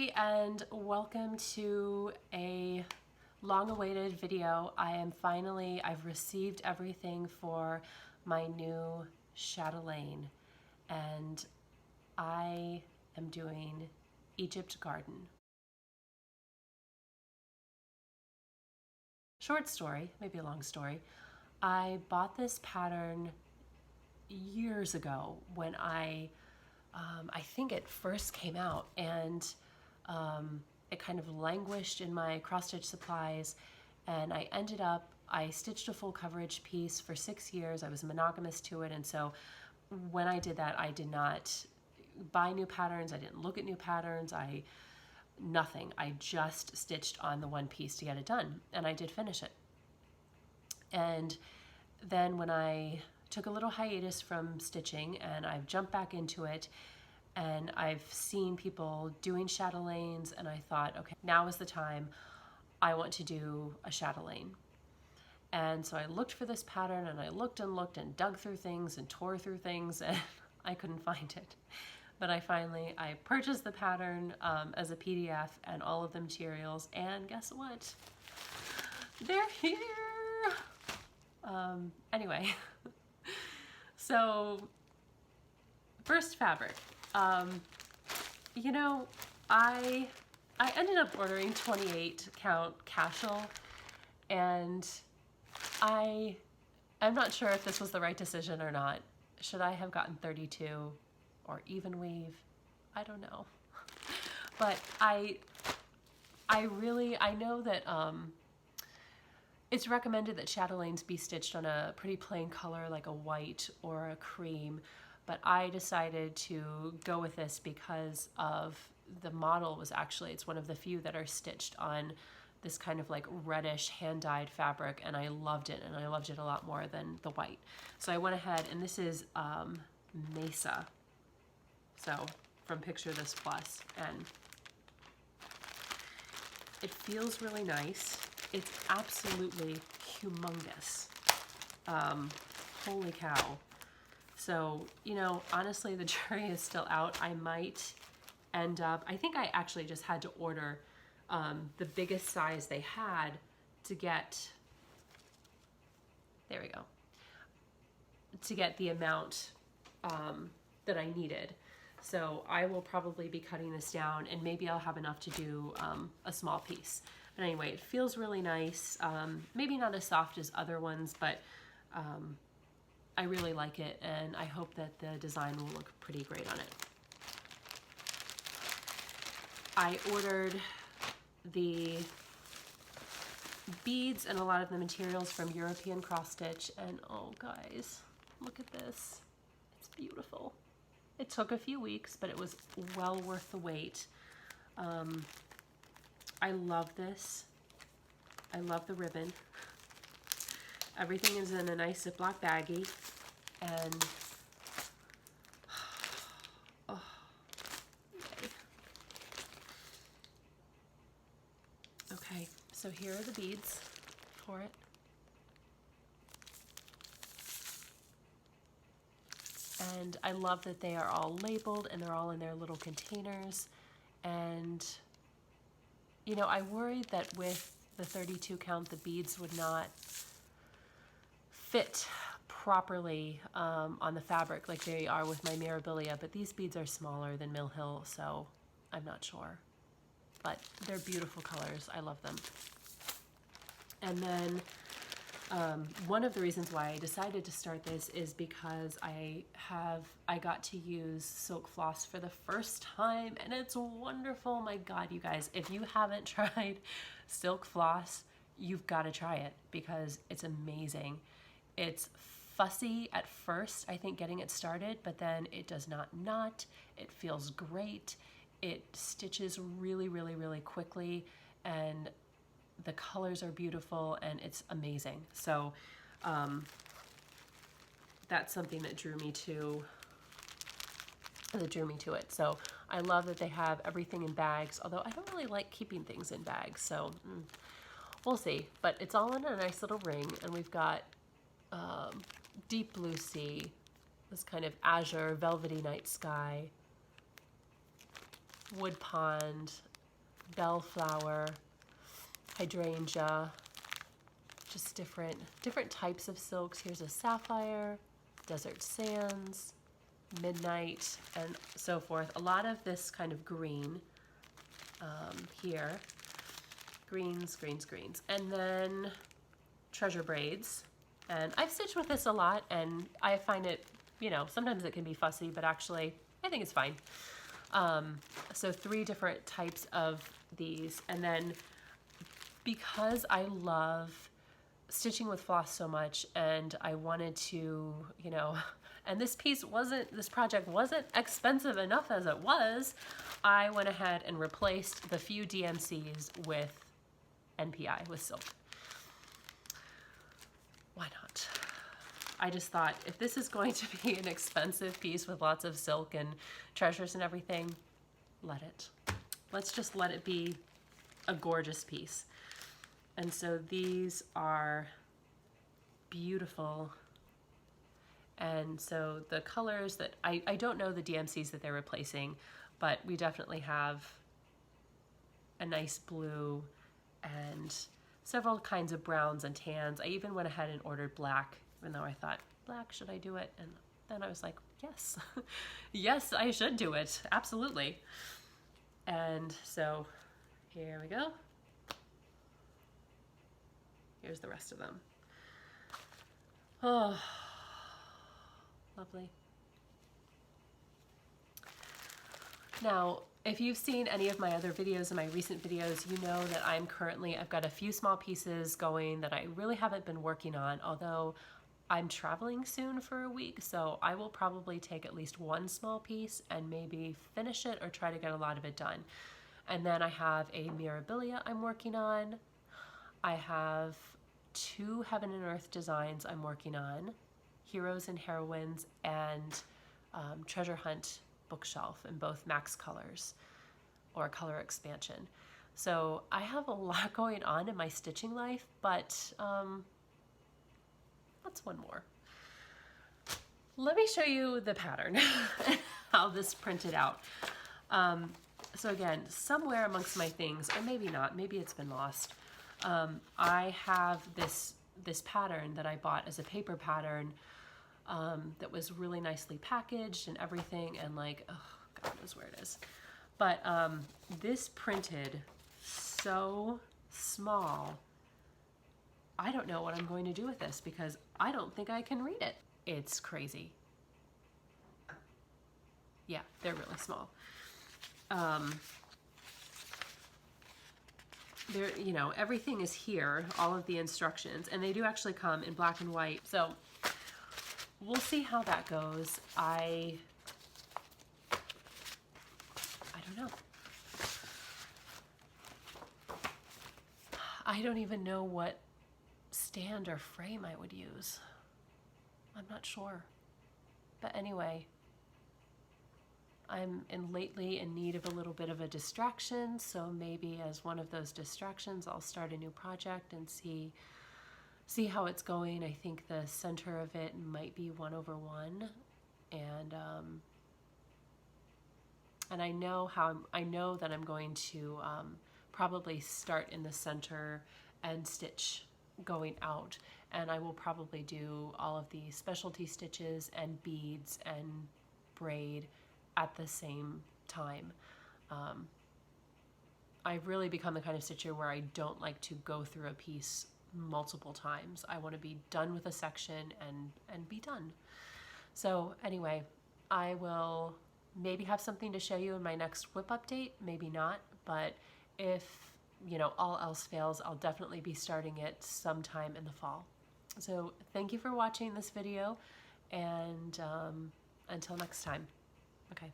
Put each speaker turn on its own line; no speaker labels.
everybody, and welcome to a long-awaited video. I've received everything for my new chatelaine, and I am doing Egypt Garden. Short story, maybe a long story. I bought this pattern years ago when I think it first came out, and it kind of languished in my cross-stitch supplies, and I stitched a full coverage piece for 6 years. I was monogamous to it, and so when I did that, I did not buy new patterns, I didn't look at new patterns, nothing. I just stitched on the one piece to get it done, and I did finish it. And then when I took a little hiatus from stitching and I've jumped back into it, and I've seen people doing chatelaines, and I thought, okay, now is the time. I want to do a chatelaine. And so I looked for this pattern, and I looked and dug through things and tore through things, and I couldn't find it. But I purchased the pattern as a PDF and all of the materials, and guess what? They're here! Anyway, so first fabric. I ended up ordering 28 count cashel, and I'm not sure if this was the right decision or not. Should I have gotten 32 or even weave? I don't know. But I know that it's recommended that chatelaines be stitched on a pretty plain color like a white or a cream, but I decided to go with this because of the model it's one of the few that are stitched on this kind of like reddish hand-dyed fabric, and I loved it, and I loved it a lot more than the white. So I went ahead, and this is Mesa, so from Picture This Plus, and it feels really nice. It's absolutely humongous. Holy cow. So, honestly, the jury is still out. I might end up, I think I actually just had to order the biggest size they had to get, there we go, to get the amount that I needed. So I will probably be cutting this down, and maybe I'll have enough to do a small piece. But anyway, it feels really nice. Maybe not as soft as other ones, but I really like it, and I hope that the design will look pretty great on it. I ordered the beads and a lot of the materials from European Cross Stitch, and oh guys, look at this. It's beautiful. It took a few weeks, but it was well worth the wait. I love this. I love the ribbon. Everything is in a nice Ziploc baggie, and oh, yay. Okay, so here are the beads for it. And I love that they are all labeled, and they're all in their little containers. And I worried that with the 32 count, the beads would not fit properly on the fabric like they are with my Mirabilia, but these beads are smaller than Mill Hill, so I'm not sure. But they're beautiful colors. I love them. And then one of the reasons why I decided to start this is because I got to use silk floss for the first time, and it's wonderful. My God, you guys, if you haven't tried silk floss, you've got to try it because it's amazing. It's fussy at first, I think, getting it started, but then it does not knot. It feels great. It stitches really, really, really quickly, and the colors are beautiful, and it's amazing. So that's something that drew me to it. So I love that they have everything in bags, although I don't really like keeping things in bags, so we'll see. But it's all in a nice little ring, and we've got deep blue sea, this kind of azure velvety night sky, wood pond, bellflower, hydrangea, just different types of silks. Here's a sapphire, desert sands, midnight, and so forth. A lot of this kind of green here. Greens, greens, greens. And then treasure braids. And I've stitched with this a lot, and I find it, you know, sometimes it can be fussy, but actually I think it's fine. So 3 different types of these. And then because I love stitching with floss so much, and I wanted to, you know, and this project wasn't expensive enough as it was, I went ahead and replaced the few DMCs with NPI, with silk. Why not? I just thought, if this is going to be an expensive piece with lots of silk and treasures and everything, let it. Let's just let it be a gorgeous piece. And so these are beautiful. And so the colors that, I don't know the DMCs that they're replacing, but we definitely have a nice blue and several kinds of browns and tans. I even went ahead and ordered black, even though I thought, black, should I do it? And then I was like, yes, yes, I should do it, absolutely. And so here we go. Here's the rest of them. Oh, lovely. Now, if you've seen any of my other videos and my recent videos, you know that I've got a few small pieces going that I really haven't been working on, although I'm traveling soon for a week, so I will probably take at least one small piece and maybe finish it or try to get a lot of it done. And then I have a Mirabilia I'm working on. I have 2 Heaven and Earth designs I'm working on, Heroes and Heroines, and Treasure Hunt bookshelf in both max colors or color expansion. So I have a lot going on in my stitching life, but that's one more. Let me show you the pattern, how this printed out. So again, somewhere amongst my things, or maybe not, maybe it's been lost, I have this pattern that I bought as a paper pattern that was really nicely packaged and everything, and like, oh, God knows where it is. But this printed so small. I don't know what I'm going to do with this because I don't think I can read it. It's crazy. Yeah, they're really small. There, you know, everything is here, all of the instructions, and they do actually come in black and white. So we'll see how that goes. I don't know. I don't even know what stand or frame I would use. I'm not sure. But anyway, I'm lately in need of a little bit of a distraction, so maybe as one of those distractions, I'll start a new project and see how it's going. I think the center of it might be 1/1, and I know that I'm going to probably start in the center and stitch going out, and I will probably do all of the specialty stitches and beads and braid at the same time. I've really become the kind of stitcher where I don't like to go through a piece multiple times. I want to be done with a section and be done. So anyway, I will maybe have something to show you in my next WIP update, maybe not, but if, you know, all else fails, I'll definitely be starting it sometime in the fall. So thank you for watching this video, and until next time. Okay.